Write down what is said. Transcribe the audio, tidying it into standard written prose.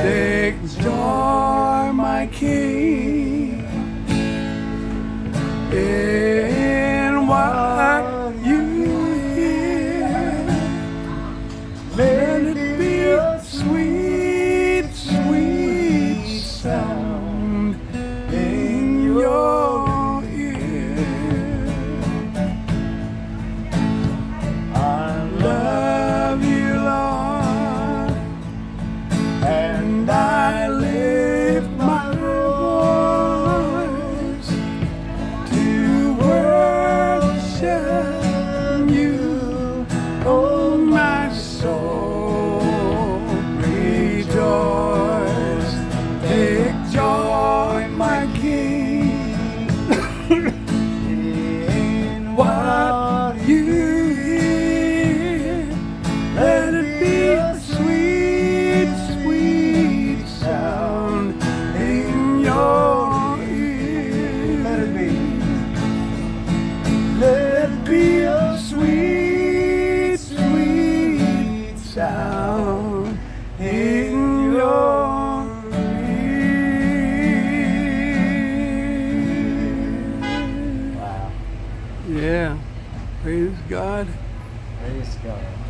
Take joy, my King, in what you hear. Let it be a sweet, sweet sound in your ear. I love you, Lord, and I lift my voice to worship you, oh my soul, rejoice. Take joy, my King, in what you hear. Let it be a sweet, sweet sound in your ear. Let it be. Let it be a sweet, sweet sound in your ear. Wow. Yeah. Praise God. Praise God.